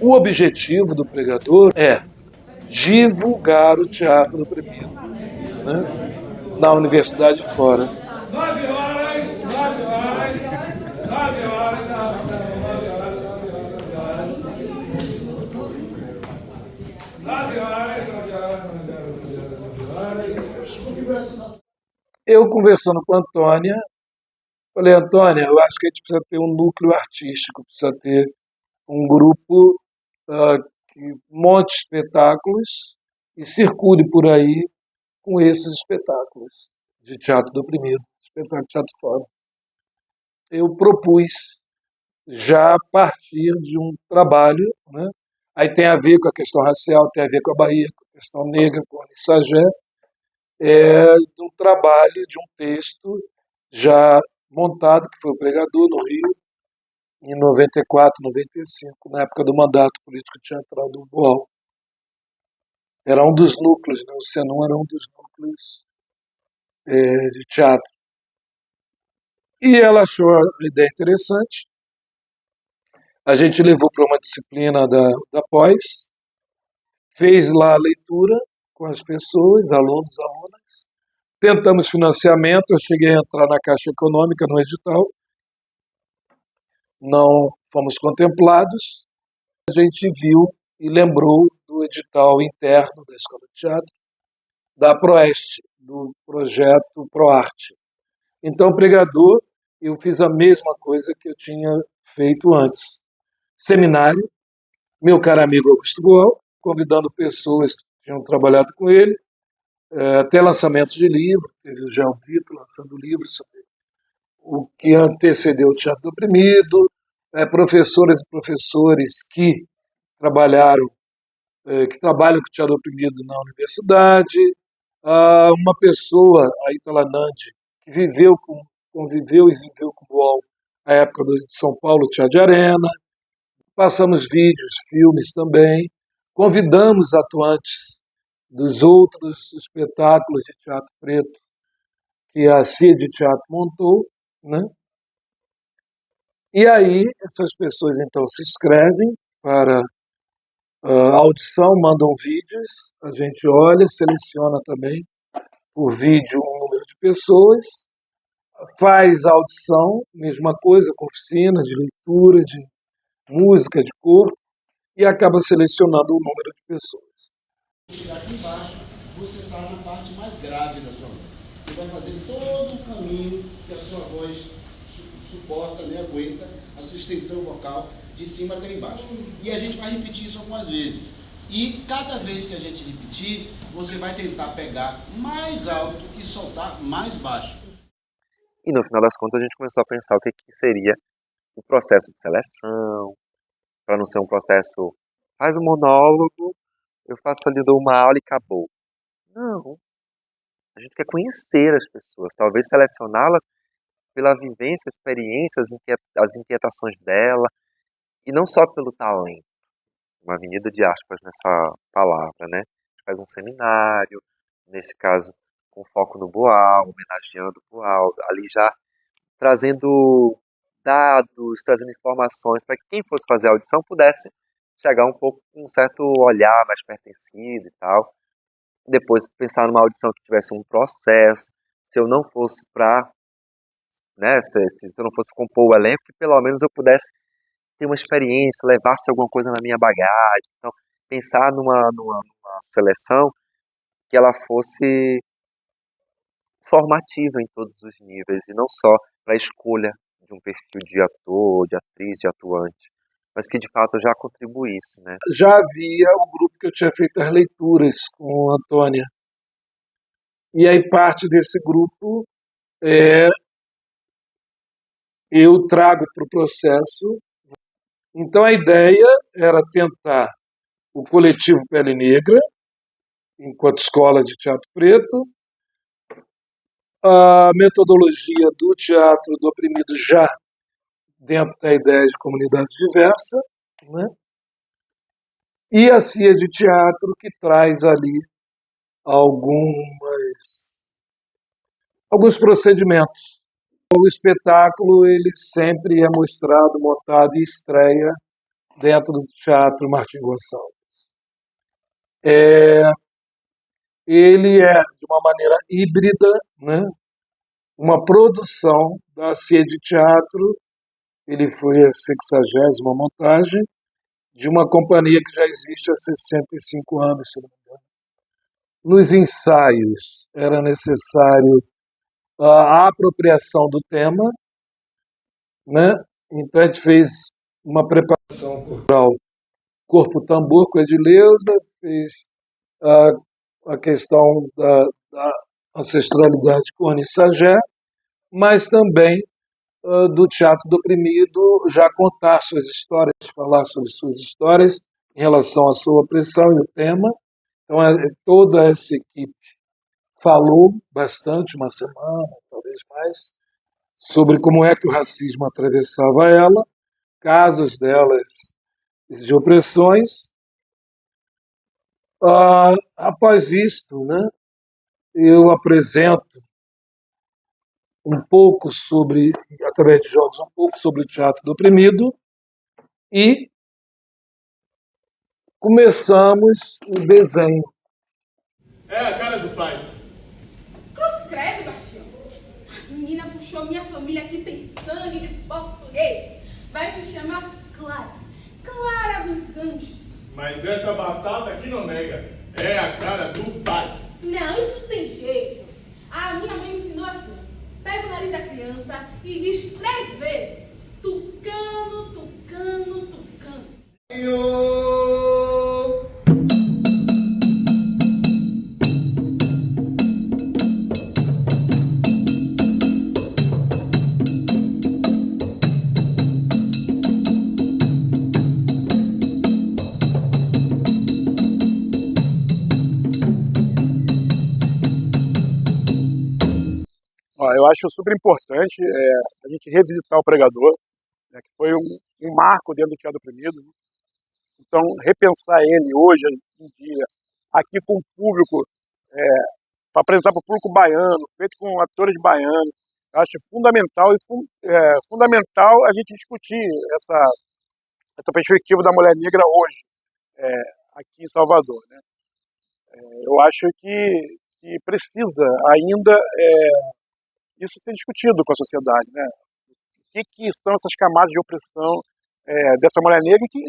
O objetivo do pregador é divulgar o teatro do oprimido, né, na universidade fora. 9 horas, 9 horas, 9 horas, 9 horas. Eu conversando com a Antônia, falei, Antônia, eu acho que a gente precisa ter um núcleo artístico, precisa ter um grupo que monte espetáculos e circule por aí com esses espetáculos de teatro do oprimido, espetáculo de teatro fora. Eu propus já a partir de um trabalho, né? Aí tem a ver com a questão racial, tem a ver com a Bahia, com a questão negra, com a Nissagé, de um trabalho, de um texto já montado, que foi o Pregador, no Rio, em 94, 95, na época do mandato político teatral do Boal. Era um dos núcleos, né? O Senum era um dos núcleos de teatro. E ela achou a ideia interessante. A gente levou para uma disciplina da pós, fez lá a leitura com as pessoas, alunos, alunas. Tentamos financiamento, eu cheguei a entrar na Caixa Econômica, no edital. Não fomos contemplados. A gente viu e lembrou do edital interno da Escola de Teatro, da Proeste, do projeto ProArte. Então, pregador, eu fiz a mesma coisa que eu tinha feito antes. Seminário, meu caro amigo Augusto Boal, convidando pessoas que tinham trabalhado com ele, até lançamento de livro, teve o Jean Vitor lançando livros sobre o que antecedeu o Teatro do Oprimido, professoras e professores que trabalharam, que trabalham com o Teatro do Oprimido na universidade, uma pessoa, a Itala Nandi, que conviveu e viveu com o Boal na época de São Paulo, Teatro de Arena. Passamos vídeos, filmes também, convidamos atuantes dos outros espetáculos de teatro preto que a CIA de Teatro montou, né? E aí essas pessoas então se inscrevem para a audição, mandam vídeos, a gente olha, seleciona também por vídeo um número de pessoas, faz a audição, mesma coisa, com oficina de leitura, de música, de corpo, e acaba selecionando um número de pessoas. Aqui embaixo, você está na parte mais grave da sua voz. Você vai fazer todo o caminho que a sua voz suporta, né, aguenta, a sua extensão vocal, de cima até embaixo. E a gente vai repetir isso algumas vezes. E cada vez que a gente repetir, você vai tentar pegar mais alto e soltar mais baixo. E no final das contas a gente começou a pensar o que seria o processo de seleção, para não ser um processo, faz um monólogo, eu faço ali, dou uma aula e acabou. Não, a gente quer conhecer as pessoas, talvez selecioná-las pela vivência, experiências, as inquietações dela, e não só pelo talento, uma avenida de aspas nessa palavra, né? A gente faz um seminário, nesse caso com foco no Boal, homenageando o Boal, ali já trazendo dados, trazendo informações para que quem fosse fazer a audição pudesse chegar um pouco com um certo olhar mais pertencido e tal. Depois pensar numa audição que tivesse um processo, se eu não fosse para, né, se eu não fosse compor o elenco, que pelo menos eu pudesse ter uma experiência, levasse alguma coisa na minha bagagem. Então, pensar numa seleção que ela fosse formativa em todos os níveis, e não só para a escolha de um perfil de ator, de atriz, de atuante, mas que de fato já contribuísse, né? Já havia o grupo que eu tinha feito as leituras com a Antônia. E aí parte desse grupo eu trago para o processo. Então a ideia era tentar o coletivo Pele Negra, enquanto escola de teatro preto, a metodologia do teatro do oprimido já dentro da ideia de comunidade diversa, né? E a CIA de teatro que traz ali alguns procedimentos. O espetáculo ele sempre é mostrado, montado e estreia dentro do Teatro Martim Gonçalves. Ele é, de uma maneira híbrida, né, uma produção da CIA de Teatro. Ele foi a 60ª montagem de uma companhia que já existe há 65 anos, se não me engano. Nos ensaios era necessário a apropriação do tema, né? Então a gente fez uma preparação corporal, corpo tambor com a Edileuza, fez a questão da ancestralidade com Rony Sagé, mas também do teatro do oprimido já contar suas histórias, falar sobre suas histórias em relação à sua opressão e o tema. Então toda essa equipe falou bastante, uma semana, talvez mais, sobre como é que o racismo atravessava ela, casos delas de opressões. Após isto, né, eu apresento um pouco sobre, através de jogos, um pouco sobre o teatro do oprimido e começamos o desenho. É a cara do pai. Cruz credo, baixinho. A menina puxou minha família que tem sangue de português. Vai se chamar Clara. Clara dos Anjos. Mas essa batata aqui não nega. É a cara do pai. Não, isso tem jeito. A minha mãe me ensinou assim. Pega o nariz da criança e diz 3 vezes. Tucano, tucano, tucano. Eu acho super importante a gente revisitar o Pregador, né, que foi um marco dentro do Teatro Oprimido. Né? Então, repensar ele hoje em dia, aqui com o público, para apresentar para o público baiano, feito com atores baianos, eu acho fundamental fundamental a gente discutir essa perspectiva da mulher negra hoje, aqui em Salvador. Né? Eu acho que precisa ainda isso ser discutido com a sociedade, né? O que são essas camadas de opressão dessa mulher negra que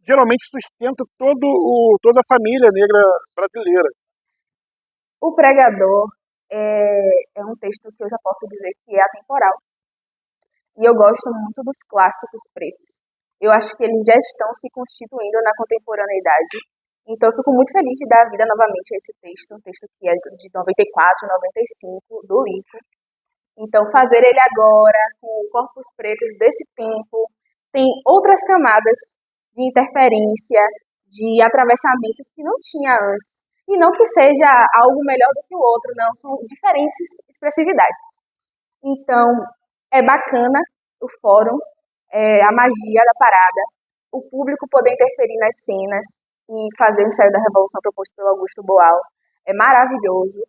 geralmente sustenta toda a família negra brasileira. O Pregador é um texto que eu já posso dizer que é atemporal. E eu gosto muito dos clássicos pretos. Eu acho que eles já estão se constituindo na contemporaneidade. Então eu fico muito feliz de dar vida novamente a esse texto, um texto que é de 94, 95, do Lico. Então, fazer ele agora, com corpos pretos desse tempo, tem outras camadas de interferência, de atravessamentos que não tinha antes. E não que seja algo melhor do que o outro, não, são diferentes expressividades. Então, é bacana o fórum, a magia da parada, o público poder interferir nas cenas e fazer o ensaio da Revolução proposto pelo Augusto Boal. É maravilhoso.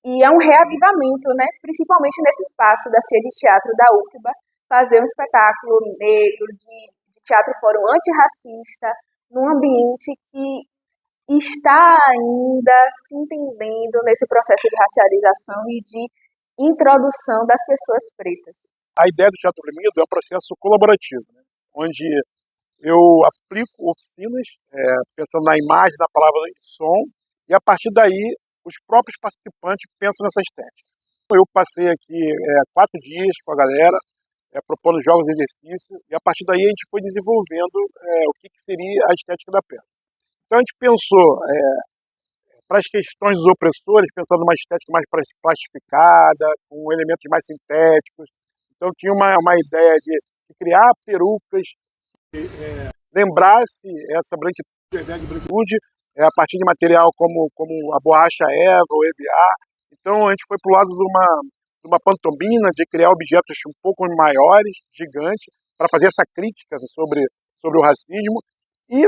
E é um reavivamento, né? Principalmente nesse espaço da CIA de Teatro da UFBA, fazer um espetáculo negro de teatro fórum antirracista, num ambiente que está ainda se entendendo nesse processo de racialização e de introdução das pessoas pretas. A ideia do Teatro Oprimido é um processo colaborativo, né? Onde eu aplico oficinas, pensando na imagem, na palavra e som, e a partir daí os próprios participantes pensam nessa estética. Eu passei aqui 4 dias com a galera, propondo jogos e exercícios, e a partir daí a gente foi desenvolvendo o que seria a estética da peça. Então a gente pensou, para as questões dos opressores, pensando numa estética mais plastificada, com elementos mais sintéticos. Então tinha uma ideia de criar perucas que lembrasse essa branquitude, a partir de material como a borracha Eva ou EVA. Então a gente foi para o lado de uma pantomima, de criar objetos um pouco maiores, gigantes, para fazer essa crítica sobre o racismo. E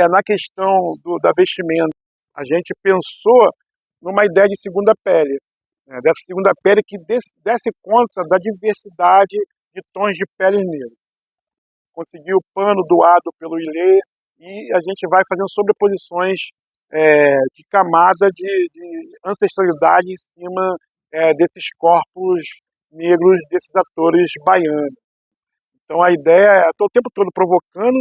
na questão da vestimenta, a gente pensou numa ideia de segunda pele, né, dessa segunda pele que desse conta da diversidade de tons de pele negra. conseguir o pano doado pelo Ilê, e a gente vai fazendo sobreposições de camada de ancestralidade em cima desses corpos negros, desses atores baianos. Então a ideia é, estou o tempo todo provocando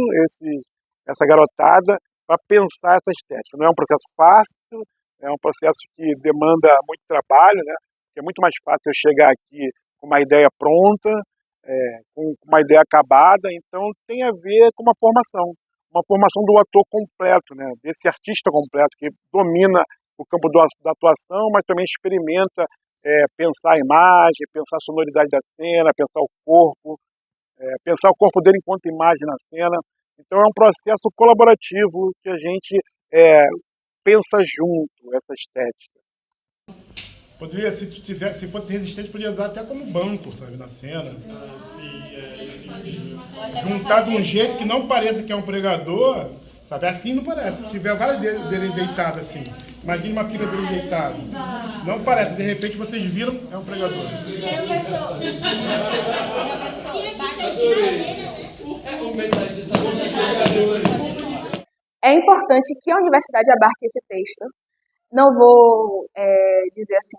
essa garotada para pensar essa estética. Não é um processo fácil, é um processo que demanda muito trabalho, né? É muito mais fácil eu chegar aqui com uma ideia pronta, com uma ideia acabada, então tem a ver com uma formação do ator completo, né? Desse artista completo, que domina o campo da atuação, mas também experimenta pensar a imagem, pensar a sonoridade da cena, pensar o corpo dele enquanto imagem na cena. Então é um processo colaborativo que a gente pensa junto, essa estética. Poderia, se fosse resistente, podia usar até como banco, sabe, na cena. Juntar de um jeito que não pareça que é um pregador, sabe? Assim não parece. Se tiver várias dele deitadas assim, imagine uma pilha dele deitada. Não parece, de repente vocês viram, é um pregador. Professor, bate assim É importante que a universidade abarque esse texto. Não vou dizer assim,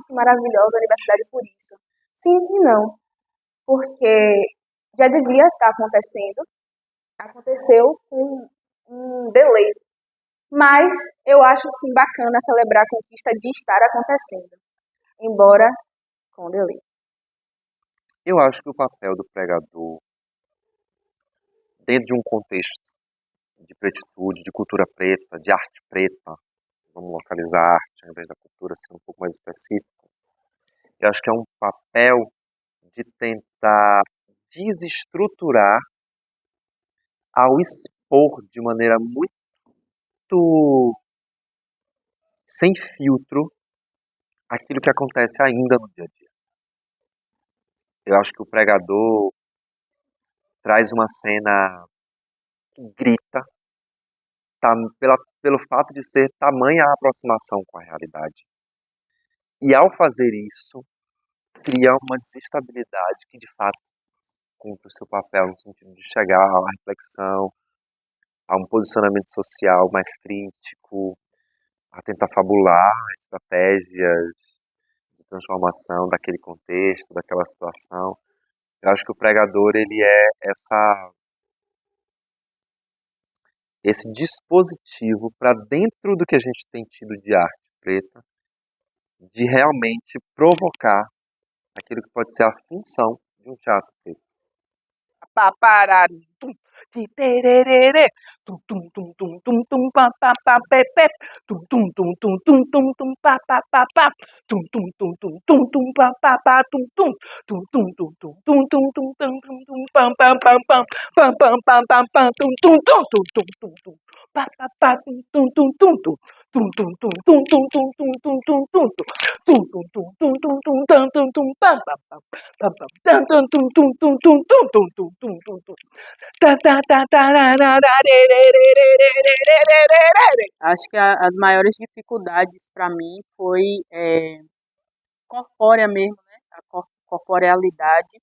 que maravilhosa a universidade por isso. Sim e não, porque já devia estar acontecendo, aconteceu com um delay. Mas eu acho sim bacana celebrar a conquista de estar acontecendo, embora com delay. Eu acho que o papel do pregador, dentro de um contexto de pretitude, de cultura preta, de arte preta, vamos localizar a arte ao invés da cultura, sendo um pouco mais específico, eu acho que é um papel de tentar desestruturar ao expor de maneira muito sem filtro aquilo que acontece ainda no dia a dia. Eu acho que o pregador traz uma cena que grita, pelo fato de ser tamanha a aproximação com a realidade. E ao fazer isso, cria uma desestabilidade que de fato cumpre o seu papel no sentido de chegar a uma reflexão, a um posicionamento social mais crítico, a tentar fabular estratégias de transformação daquele contexto, daquela situação. Eu acho que o pregador, ele é esse dispositivo para dentro do que a gente tem tido de arte preta, de realmente provocar aquilo que pode ser a função de um teatro preto. Acho que as maiores dificuldades para mim foi corpórea mesmo, né? A corporealidade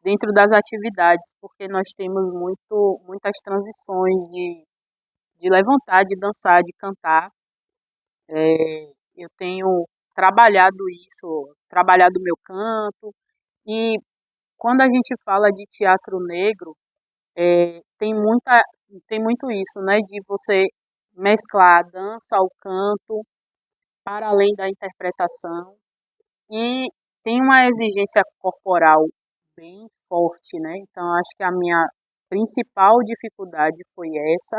dentro das atividades, porque nós temos muitas transições de levantar, de dançar, de cantar. Eu tenho trabalhado isso, trabalhado o meu canto, e quando a gente fala de teatro negro, tem muito isso, né, de você mesclar a dança, o canto, para além da interpretação, e tem uma exigência corporal bem forte, né, então acho que a minha principal dificuldade foi essa,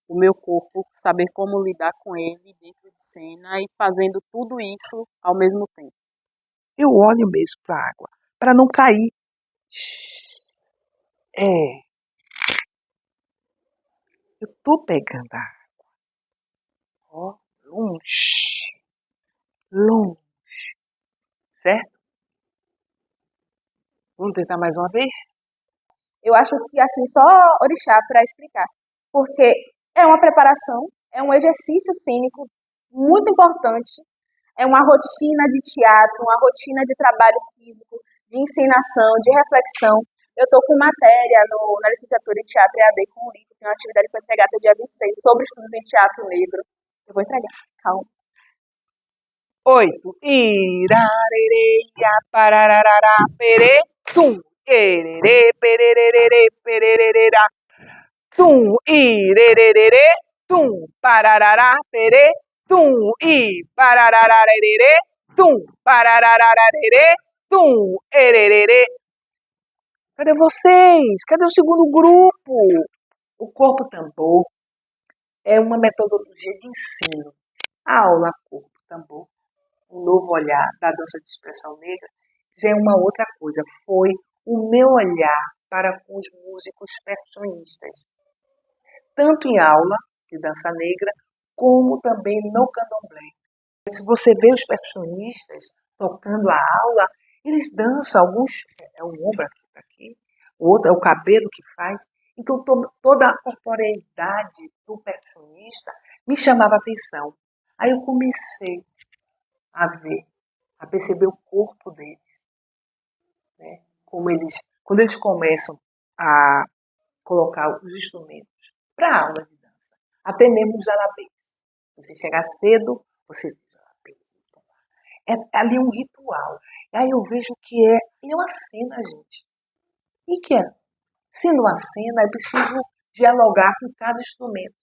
o meu corpo, saber como lidar com ele dentro de cena e fazendo tudo isso ao mesmo tempo. Eu olho mesmo para a água, para não cair. Eu tô pegando a água. Ó, longe. Certo? Vamos tentar mais uma vez? Eu acho que assim, só orixá para explicar, porque é uma preparação, é um exercício cênico muito importante, é uma rotina de teatro, uma rotina de trabalho físico, de encenação, de reflexão, Eu estou com matéria na licenciatura em Teatro EAD com o livro, tem uma atividade para entregar até dia 26 sobre estudos em teatro negro. Eu vou entregar, calma. 8. Irarereia, parararará, perê, tum. Ererê, perererê, perererá. Tum, irererê, tum. Pararará, perê, tum. I, pararararerê, tum. Pararararerê, tum. Ererê. Cadê vocês? Cadê o segundo grupo? O corpo tambor é uma metodologia de ensino. A aula corpo tambor, um novo olhar da dança de expressão negra, já é uma outra coisa. Foi o meu olhar para com os músicos percussionistas, tanto em aula de dança negra, como também no candomblé. Se você vê os percussionistas tocando a aula, eles dançam, alguns é o ombro aqui, o outro é o cabelo que faz. Então toda a corporeidade do percussionista me chamava a atenção. Aí eu comecei a ver, a perceber o corpo deles, né? Quando eles começam a colocar os instrumentos para a aula de dança, até mesmo os alabês. Você chegar cedo, você é ali um ritual. E aí eu vejo que é uma cena, gente. E que é? Sendo uma cena, é preciso dialogar com cada instrumento.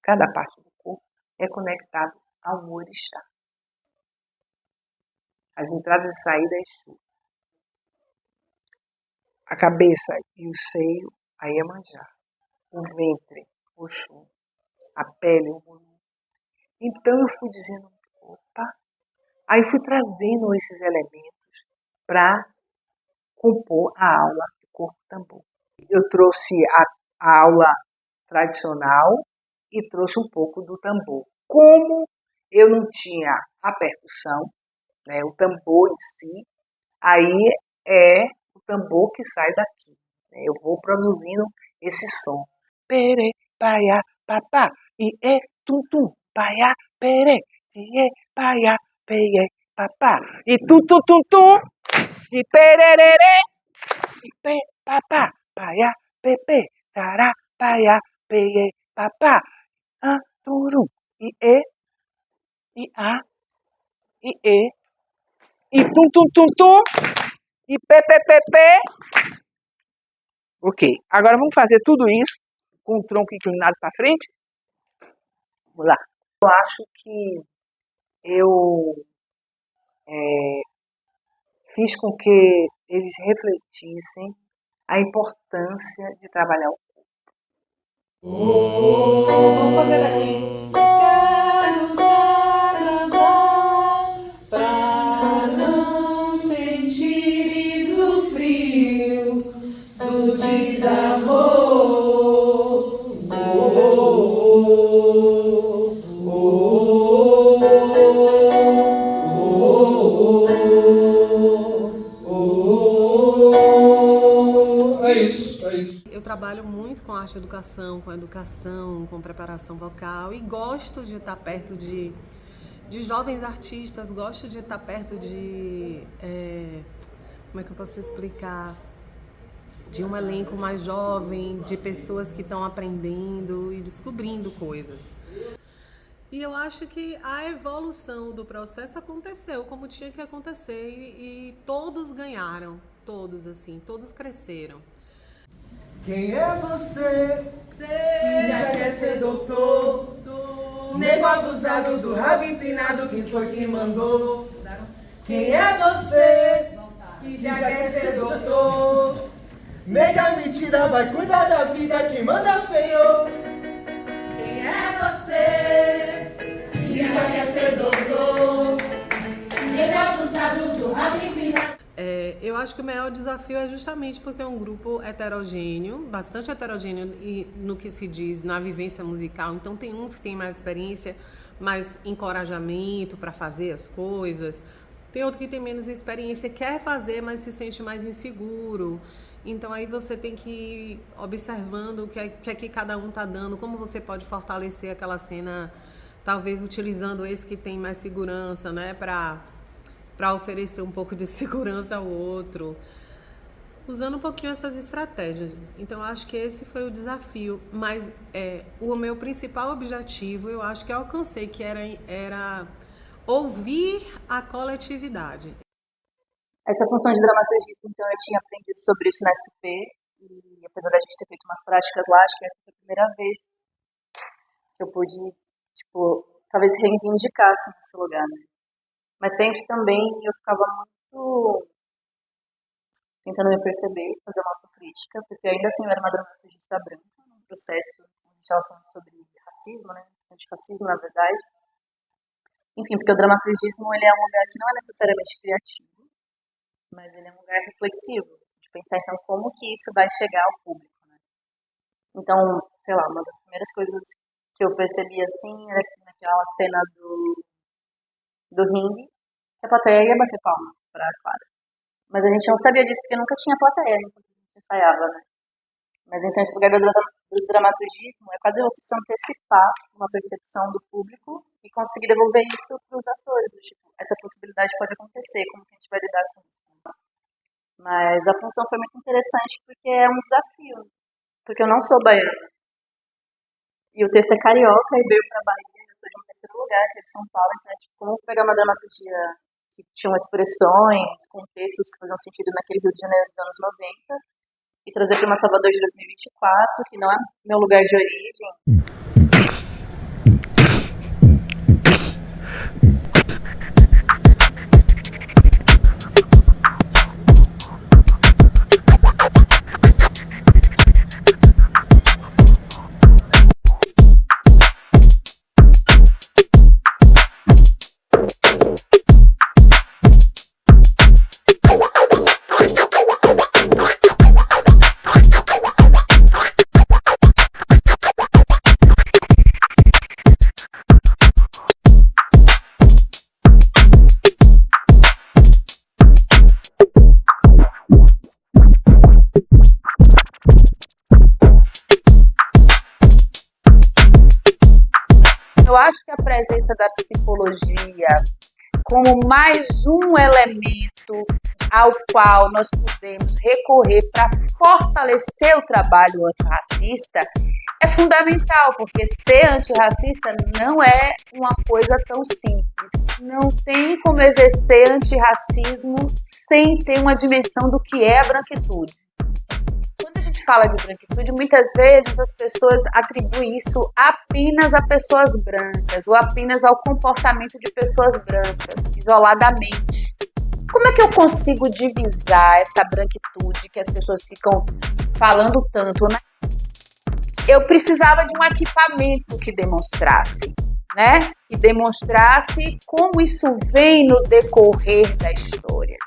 Cada parte do corpo é conectado a um orixá. As entradas e saídas é Exu. A cabeça e o seio, a Iemanjá. O ventre, Oxum. A pele, o Munu. Então eu fui dizendo, opa. Aí fui trazendo esses elementos para compor a aula do corpo tambor. Eu trouxe a aula tradicional e trouxe um pouco do tambor. Como eu não tinha a percussão, né, o tambor em si, aí é o tambor que sai daqui. Né, eu vou produzindo esse som. Pere, paia, papá, e tum tum, paia, pere, e paia, peie, papá, e tum tum tum tum, e pererere, e pe, papá, paia, pepe, tará, paia, peie, papá. Turum, e a, e tum tum tum tum, e pé. Ok, agora vamos fazer tudo isso com o tronco inclinado para frente. Vamos lá. Eu acho que eu fiz com que eles refletissem a importância de trabalhar o corpo. Vamos fazer aqui. Quero te abrasar pra não sentires o frio do desamor. Oh, oh, oh, oh. trabalho muito com arte e educação, com preparação vocal, e gosto de estar perto de jovens artistas, gosto de estar perto de, como é que eu posso explicar, de um elenco mais jovem, de pessoas que estão aprendendo e descobrindo coisas. E eu acho que a evolução do processo aconteceu como tinha que acontecer e todos ganharam, todos assim, todos cresceram. Quem é você? Que já quer ser doutor? Nego abusado do rabo empinado, quem foi que mandou? Quem é você? Que já quer ser doutor? Nega mentira, vai cuidar da vida, quem manda é o Senhor. Quem é você? Que já quer ser doutor? Nega abusado do rabo empinado. Eu acho que o maior desafio é justamente porque é um grupo heterogêneo, bastante heterogêneo no que se diz na vivência musical. Então tem uns que têm mais experiência, mais encorajamento para fazer as coisas. Tem outro que tem menos experiência, quer fazer, mas se sente mais inseguro. Então aí você tem que ir observando o que é que cada um está dando, como você pode fortalecer aquela cena, talvez utilizando esse que tem mais segurança, né, para oferecer um pouco de segurança ao outro, usando um pouquinho essas estratégias. Então, acho que esse foi o desafio, mas o meu principal objetivo, eu acho que eu alcancei, que era ouvir a coletividade. Essa função de dramaturgista, então, eu tinha aprendido sobre isso na SP, e apesar da gente ter feito umas práticas lá, acho que essa foi a primeira vez que eu pude, talvez reivindicar assim, esse lugar, né? Mas sempre também eu ficava muito tentando me perceber, fazer uma autocrítica, porque ainda assim eu era uma dramaturgista branca, num processo, a gente estava falando sobre racismo, né? Antirracismo, na verdade. Enfim, porque o dramaturgismo ele é um lugar que não é necessariamente criativo, mas ele é um lugar reflexivo, de pensar então como que isso vai chegar ao público, né? Então, sei lá, uma das primeiras coisas que eu percebi assim era que naquela cena do ringue, que a plateia ia bater palma para a Clara. Mas a gente não sabia disso porque nunca tinha plateia enquanto a gente ensaiava, né? Mas então esse lugar do dramaturgismo é quase você se antecipar uma percepção do público e conseguir devolver isso para os atores. Tipo, essa possibilidade pode acontecer, como que a gente vai lidar com isso? Mas a função foi muito interessante porque é um desafio, porque eu não sou baiana. E o texto é carioca e veio para a Bahia. De um terceiro lugar, que é de São Paulo, então é tipo, como pegar uma dramaturgia que tinha expressões, contextos que faziam sentido naquele Rio de Janeiro dos anos 90 e trazer para uma Salvador de 2024, que não é meu lugar de origem. Eu acho que a presença da psicologia como mais um elemento ao qual nós podemos recorrer para fortalecer o trabalho antirracista é fundamental, porque ser antirracista não é uma coisa tão simples. Não tem como exercer antirracismo sem ter uma dimensão do que é a branquitude. Quando a gente fala de branquitude, muitas vezes as pessoas atribuem isso apenas a pessoas brancas ou apenas ao comportamento de pessoas brancas, isoladamente. Como é que eu consigo divisar essa branquitude que as pessoas ficam falando tanto, né? Eu precisava de um equipamento que demonstrasse, né? Que demonstrasse como isso vem no decorrer da história.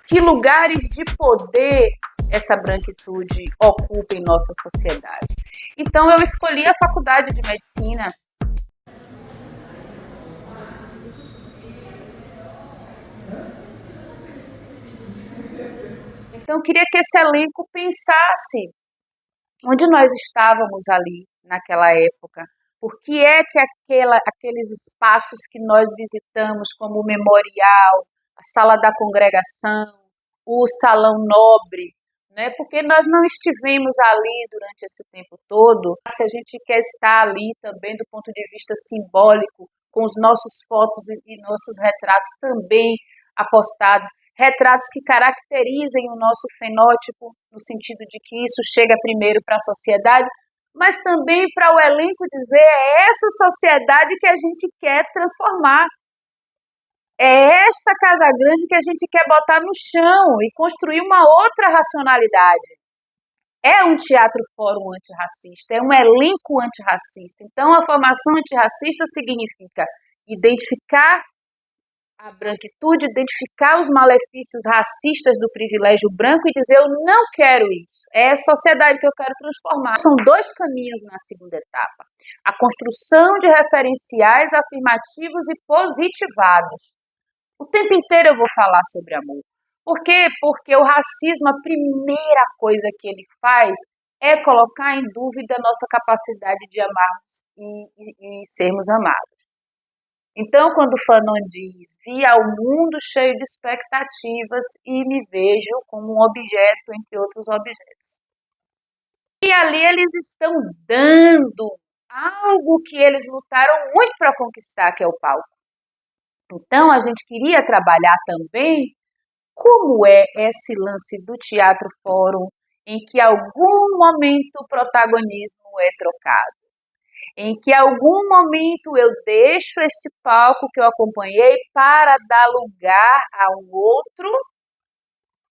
Que lugares de poder essa branquitude ocupa em nossa sociedade. Então eu escolhi a faculdade de medicina. Então eu queria que esse elenco pensasse onde nós estávamos ali naquela época. Por que é que aqueles espaços que nós visitamos, como o memorial, a sala da congregação, o salão nobre, né? Porque nós não estivemos ali durante esse tempo todo. Se a gente quer estar ali também do ponto de vista simbólico, com os nossos fotos e nossos retratos também apostados, retratos que caracterizem o nosso fenótipo, no sentido de que isso chega primeiro para a sociedade, mas também para o elenco dizer é essa sociedade que a gente quer transformar. É esta Casa Grande que a gente quer botar no chão e construir uma outra racionalidade. É um teatro fórum antirracista, é um elenco antirracista. Então, a formação antirracista significa identificar a branquitude, identificar os malefícios racistas do privilégio branco e dizer eu não quero isso. É a sociedade que eu quero transformar. São dois caminhos na segunda etapa. A construção de referenciais afirmativos e positivados. O tempo inteiro eu vou falar sobre amor. Por quê? Porque o racismo, a primeira coisa que ele faz é colocar em dúvida a nossa capacidade de amarmos e sermos amados. Então, quando Fanon diz, vi ao mundo cheio de expectativas e me vejo como um objeto entre outros objetos. E ali eles estão dando algo que eles lutaram muito para conquistar, que é o palco. Então, a gente queria trabalhar também como é esse lance do Teatro Fórum em que algum momento o protagonismo é trocado, em que algum momento eu deixo este palco que eu acompanhei para dar lugar a um outro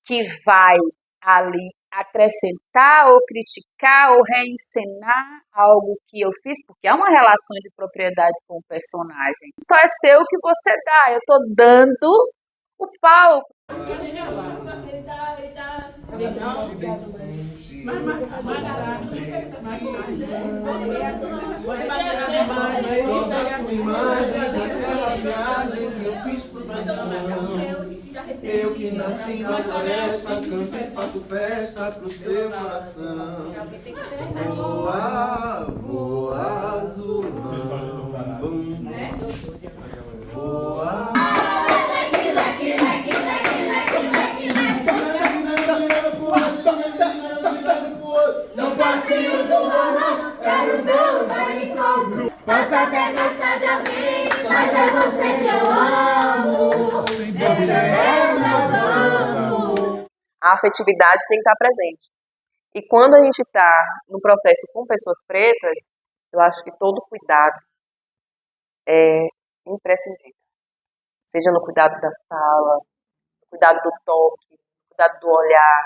que vai ali acrescentar ou criticar ou reencenar algo que eu fiz, porque é uma relação de propriedade com o personagem. Só é seu o que você dá, eu estou dando o palco. Eu que nasci na floresta, canto e faço festa pro seu coração. Voa, voa, azul, bum, voa. No passeio do Ronaldo, quero ver o Dani. Posso até gostar de alguém, mas é você que eu amo. Você é meu banco. A afetividade tem que estar presente. E quando a gente está no processo com pessoas pretas, eu acho que todo cuidado é imprescindível. Seja no cuidado da fala, no cuidado do toque, no cuidado do olhar,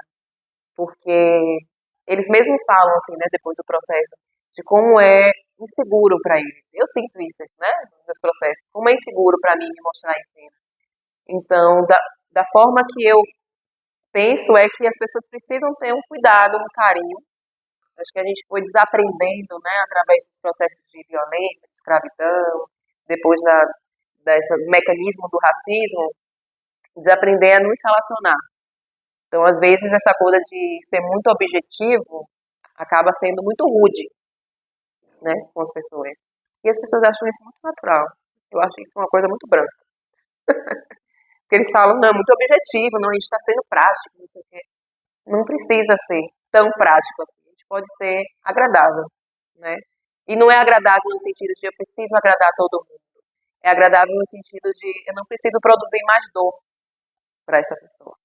porque eles mesmos falam, assim, né, depois do processo, de como é inseguro para eles. Eu sinto isso, né, nos meus processos. Como é inseguro para mim me mostrar em cena. Então, da forma que eu penso é que as pessoas precisam ter um cuidado, um carinho. Acho que a gente foi desaprendendo, né, através dos processos de violência, de escravidão, depois desse mecanismo do racismo, desaprender a nos relacionar. Então, às vezes, essa coisa de ser muito objetivo acaba sendo muito rude, né, com as pessoas. E as pessoas acham isso muito natural. Eu acho isso uma coisa muito branca. Porque eles falam, não, muito objetivo, não, a gente está sendo prático, não sei o quê. Não precisa ser tão prático assim. A gente pode ser agradável, né? E não é agradável no sentido de eu preciso agradar todo mundo. É agradável no sentido de eu não preciso produzir mais dor para essa pessoa.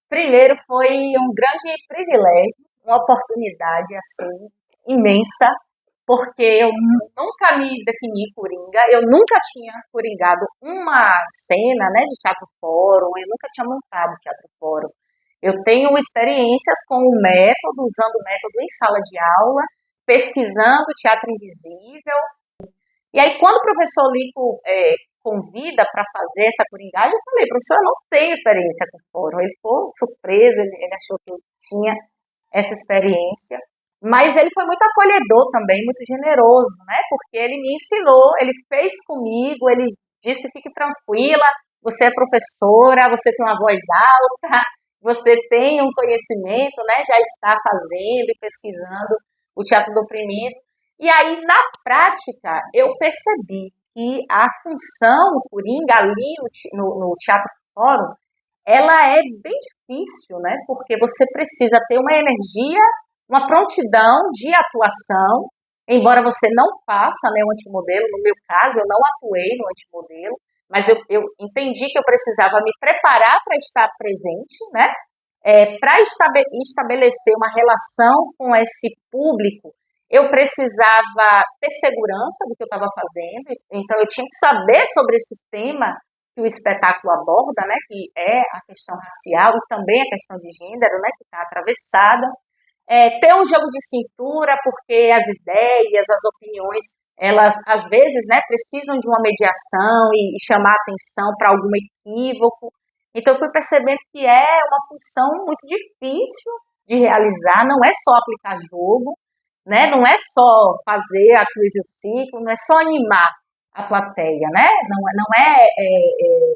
Primeiro, foi um grande privilégio, uma oportunidade assim imensa porque eu nunca me defini coringa, eu nunca tinha coringado uma cena, né, de teatro fórum, eu nunca tinha montado teatro fórum. Eu tenho experiências com o método, usando o método em sala de aula, pesquisando teatro invisível. E aí, quando o professor Lico convida para fazer essa coringagem, eu falei, professor, eu não tenho experiência com fórum. Ele ficou surpreso, ele achou que eu tinha essa experiência. Mas ele foi muito acolhedor também, muito generoso, né? Porque ele me ensinou, ele fez comigo, ele disse, fique tranquila, você é professora, você tem uma voz alta, você tem um conhecimento, né? Já está fazendo e pesquisando o teatro do oprimido. E aí, na prática, eu percebi que a função coringa ali no Teatro Fórum, ela é bem difícil, né? Porque você precisa ter uma energia, uma prontidão de atuação, embora você não faça, né, o antimodelo. No meu caso, eu não atuei no antimodelo, mas eu entendi que eu precisava me preparar para estar presente, né? Para estabelecer uma relação com esse público, eu precisava ter segurança do que eu estava fazendo, então eu tinha que saber sobre esse tema que o espetáculo aborda, né, que é a questão racial e também a questão de gênero, né, que está atravessada. Ter um jogo de cintura, porque as ideias, as opiniões, elas às vezes, né, precisam de uma mediação e chamar atenção para algum equívoco. Então eu fui percebendo que é uma função muito difícil de realizar, não é só aplicar jogo, né, não é só fazer a cruz e o ciclo, não é só animar a plateia, né, não é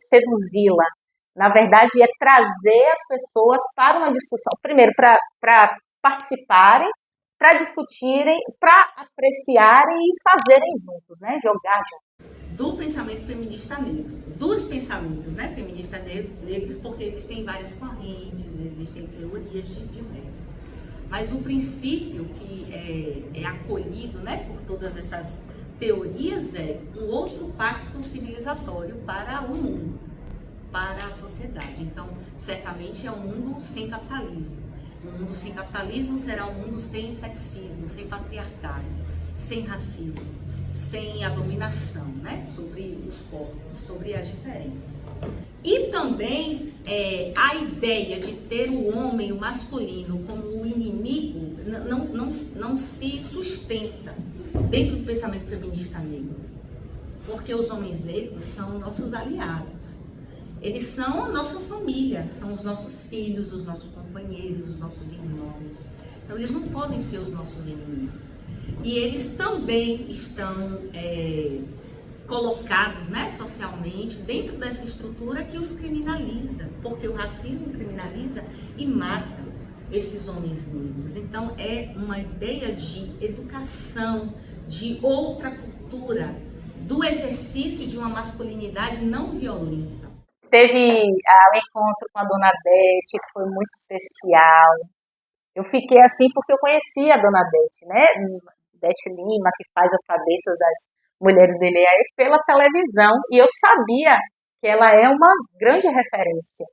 seduzi-la. Na verdade, é trazer as pessoas para uma discussão, primeiro para participarem, para discutirem, para apreciarem e fazerem juntos, né? Jogar juntos. Do pensamento feminista negro, dos pensamentos, né, feministas negros, porque existem várias correntes, existem teorias diversas. Mas o princípio que é acolhido, né, por todas essas teorias é um outro pacto civilizatório para o mundo, para a sociedade. Então, certamente é um mundo sem capitalismo. Um mundo sem capitalismo será um mundo sem sexismo, sem patriarcado, sem racismo, sem abominação, né, sobre os corpos, sobre as diferenças. E também a ideia de ter o homem, o masculino, como o inimigo, não se sustenta dentro do pensamento feminista negro, porque os homens negros são nossos aliados. Eles são a nossa família, são os nossos filhos, os nossos companheiros, os nossos irmãos. Então, eles não podem ser os nossos inimigos. E eles também estão colocados, né, socialmente dentro dessa estrutura que os criminaliza, porque o racismo criminaliza e mata esses homens negros. Então, é uma ideia de educação, de outra cultura, do exercício de uma masculinidade não violenta. Teve o encontro com a Dona Dete, que foi muito especial. Eu fiquei assim porque eu conhecia a Dona Dete, né? Dete Lima, que faz as cabeças das mulheres dele aí pela televisão. E eu sabia que ela é uma grande referência.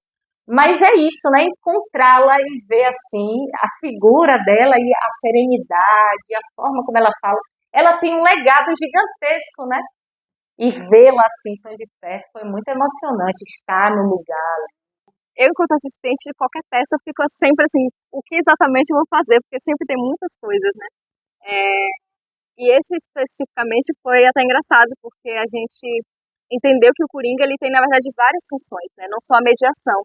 Mas é isso, né? Encontrá-la e ver assim a figura dela e a serenidade, a forma como ela fala. Ela tem um legado gigantesco, né? E vê-la assim tão de perto foi muito emocionante, estar no lugar. Eu, enquanto assistente de qualquer peça, fico sempre assim, o que exatamente eu vou fazer? Porque sempre tem muitas coisas, né? E esse especificamente foi até engraçado, porque a gente entendeu que o Coringa ele tem, na verdade, várias funções, né? Não só a mediação.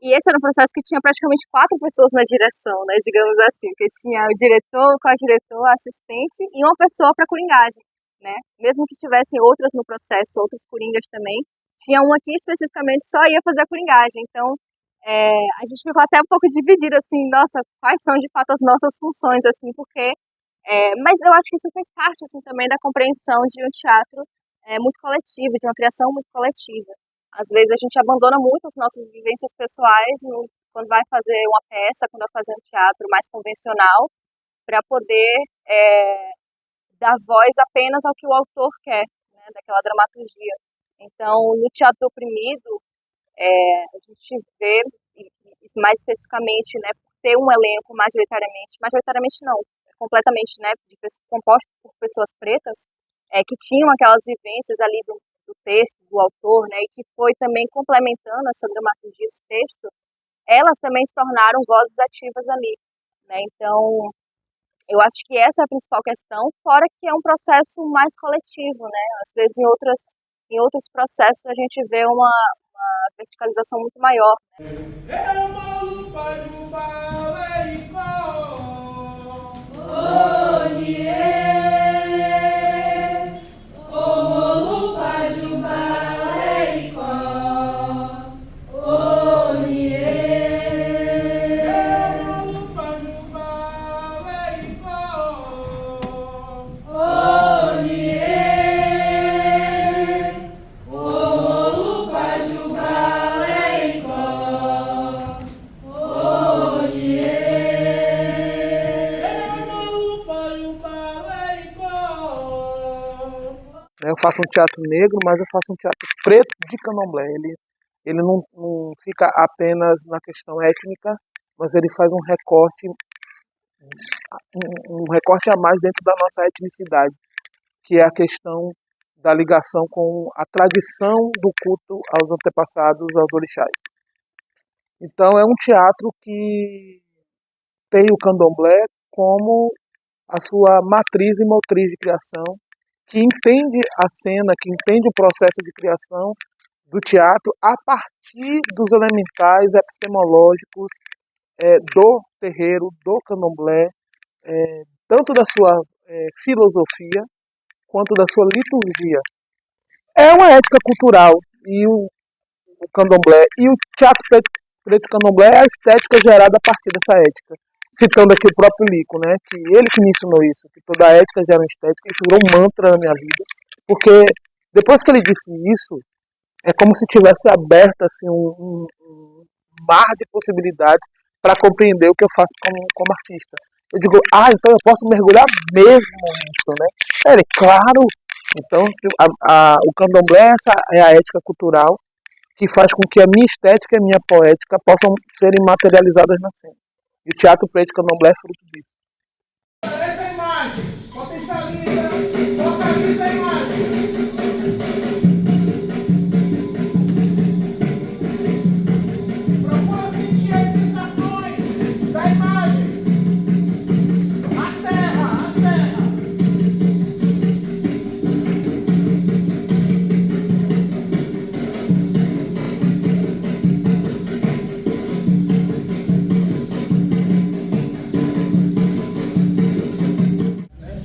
E esse era um processo que tinha praticamente 4 pessoas na direção, né? Digamos assim, porque tinha o diretor, o co-diretor, o assistente e uma pessoa para coringagem, né? Mesmo que tivessem outras no processo, outros coringas também, tinha um aqui especificamente só ia fazer a coringagem. Então, a gente ficou até um pouco dividido, assim, nossa, quais são de fato as nossas funções, assim, porque... mas eu acho que isso fez parte, assim, também da compreensão de um teatro muito coletivo, de uma criação muito coletiva. Às vezes a gente abandona muito as nossas vivências pessoais quando vai fazer uma peça, quando vai fazer um teatro mais convencional, para poder dar voz apenas ao que o autor quer, né, daquela dramaturgia. Então, no teatro oprimido, a gente vê, mais especificamente, né, por ter um elenco majoritariamente não, completamente, né, composto por pessoas pretas, que tinham aquelas vivências ali do texto, do autor, né, e que foi também complementando essa dramaturgia, esse texto, elas também se tornaram vozes ativas ali, né, então eu acho que essa é a principal questão, fora que é um processo mais coletivo, né, às vezes em outros processos a gente vê uma verticalização muito maior. Eu faço um teatro negro, mas eu faço um teatro preto de candomblé. Ele não fica apenas na questão étnica, mas ele faz um recorte a mais dentro da nossa etnicidade, que é a questão da ligação com a tradição do culto aos antepassados, aos orixás. Então é um teatro que tem o candomblé como a sua matriz e motriz de criação, que entende a cena, que entende o processo de criação do teatro a partir dos elementais epistemológicos do terreiro, do candomblé, tanto da sua filosofia quanto da sua liturgia. É uma ética cultural, e o candomblé e o teatro preto candomblé é a estética gerada a partir dessa ética. Citando aqui o próprio Lico, né, que ele que me ensinou isso, que toda a ética gera uma estética, isso virou um mantra na minha vida, porque depois que ele disse isso, é como se tivesse aberto assim, um mar de possibilidades para compreender o que eu faço como artista. Eu digo, então eu posso mergulhar mesmo nisso, né? Claro! Então, o candomblé é a ética cultural que faz com que a minha estética e a minha poética possam serem materializadas na cena. E o teatro preto candomblé é fruto disso. Essa imagem, potencializa, localiza a imagem. Procura sentir as sensações da imagem. A terra.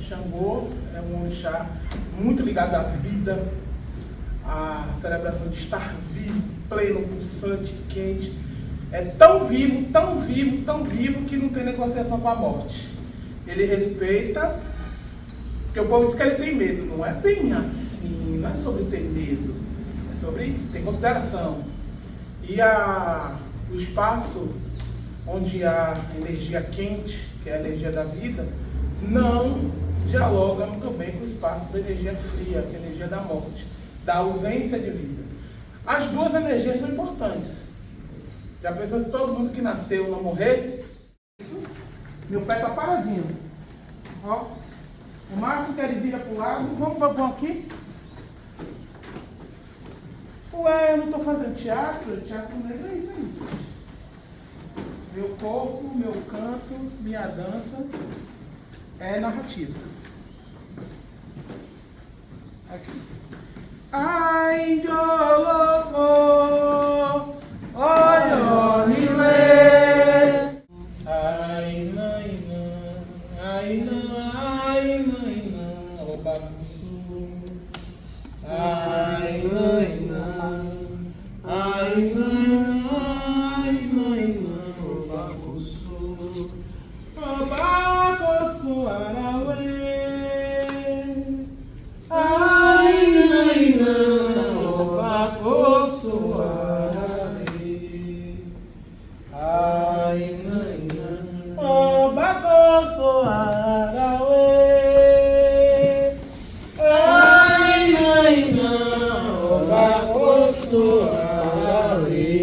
Xangô é um orixá muito ligado à vida, à celebração de estar vivo, pleno, pulsante, quente. É tão vivo que não tem negociação com a morte. Ele respeita, porque o povo diz que ele tem medo. Não é bem assim, não é sobre ter medo, é sobre ter consideração. E o espaço onde há energia quente, que é a energia da vida, não dialoga muito bem com o espaço da energia fria, que é a energia da morte, da ausência de vida. As duas energias são importantes. Já pensou se todo mundo que nasceu não morresse? Meu pé está paradinho. Ó, o máximo que ele vira para o lado. Vamos aqui? Ué, eu não estou fazendo teatro negro é isso aí. Meu corpo, meu canto, minha dança é narrativa. Aqui. Ai, Joloco, Oyorile. Ai, não, Obacuçu. Ai, não, Obacuçu. Obacuçu, Arauê. Ai, não, Obacuçu, Arauê. Ai, não, Obacuçu, Arauê. Ai, não, Obacuçu, Arauê.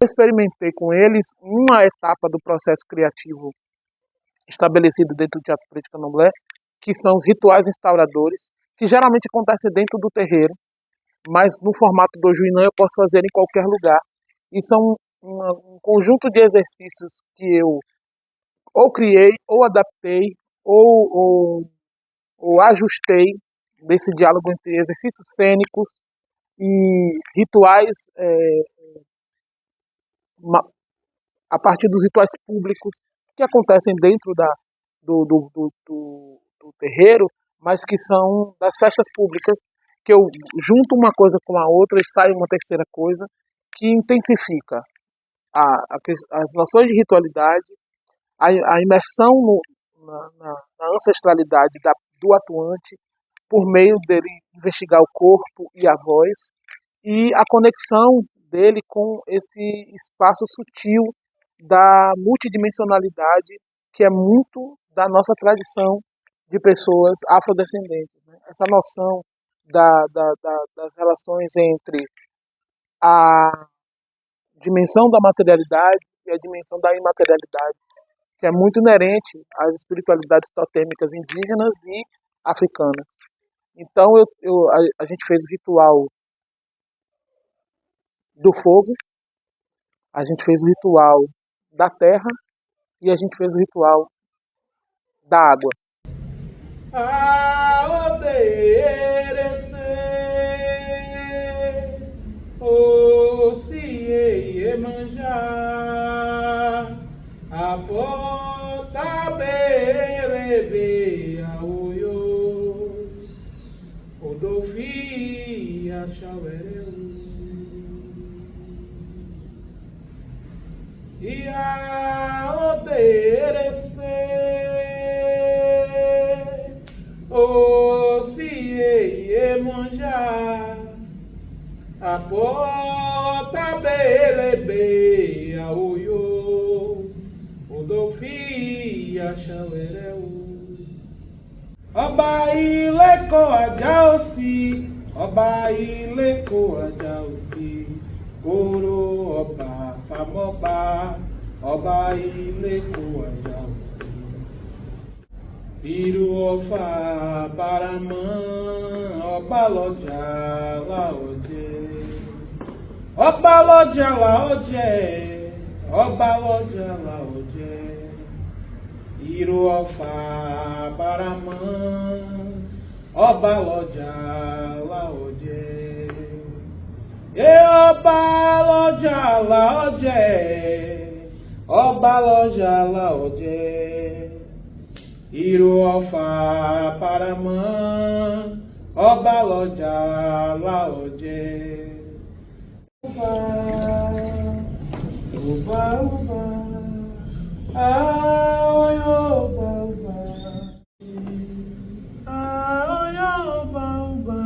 Eu experimentei com eles uma etapa do processo criativo estabelecido dentro do Teatro Preto de Candomblé, que são os rituais instauradores, que geralmente acontecem dentro do terreiro, mas no formato do Juinã eu posso fazer em qualquer lugar. E são um conjunto de exercícios que eu ou criei, ou adaptei, ou ajustei desse diálogo entre exercícios cênicos e rituais a partir dos rituais públicos que acontecem dentro do terreiro, mas que são das festas públicas, que eu junto uma coisa com a outra e sai uma terceira coisa que intensifica as noções de ritualidade, a imersão na ancestralidade do atuante, por meio dele investigar o corpo e a voz, e a conexão dele com esse espaço sutil da multidimensionalidade, que é muito da nossa tradição de pessoas afrodescendentes, né? Essa noção das relações entre a dimensão da materialidade e a dimensão da imaterialidade, que é muito inerente às espiritualidades totêmicas indígenas e africanas. Então a gente fez o ritual do fogo, a gente fez o ritual da terra e a gente fez o ritual da água. Ọba ilé kó ajá òsì, ọba ilé kó ajá òsì, kóró ọba famọba, ọba ilé kó ajá òsì. Ìrù ọ̀fà baramọ́, ọba lọ́jà láòjẹ́, ọba lọ́jà láòjẹ́, ọba lọ́jà láòjẹ́. Ìrù ọ̀fà baramọ́, ọba lọ́jà láòjẹ́. Ọba lọ́jà láòjẹ́, ọba lọ́jà láòjẹ́. Ìrù ọ̀fà baramọ́, ọba lọ́jà láòjẹ́. Uba, uba, aoyoba, uba, aoyoba, uba,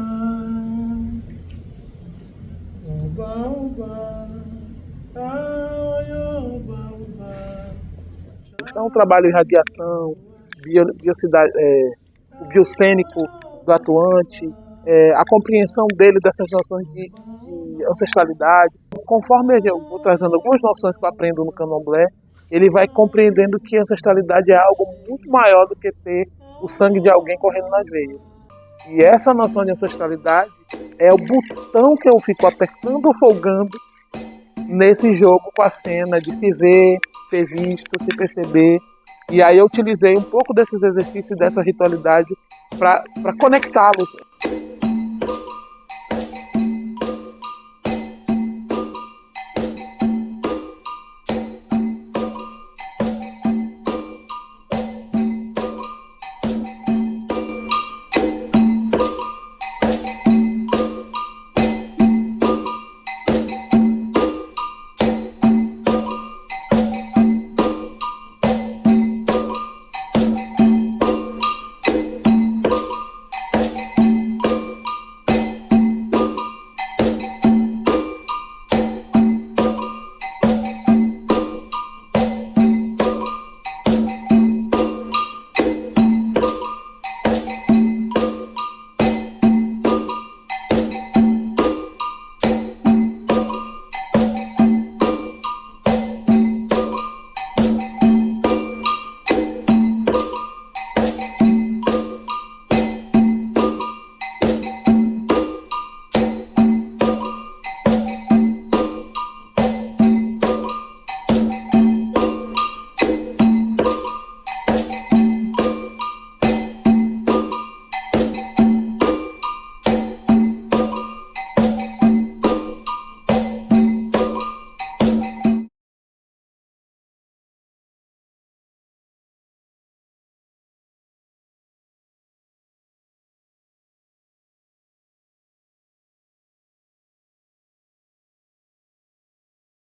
uba, uba, aoyoba, uba. Então, o trabalho de radiação, o biocênico do atuante, a compreensão dele dessas noções de ancestralidade. Conforme eu vou trazendo algumas noções que eu aprendo no candomblé, ele vai compreendendo que a ancestralidade é algo muito maior do que ter o sangue de alguém correndo nas veias. E essa noção de ancestralidade é o botão que eu fico apertando ou folgando nesse jogo com a cena de se ver, ser visto, se perceber. E aí eu utilizei um pouco desses exercícios, dessa ritualidade, para conectá-los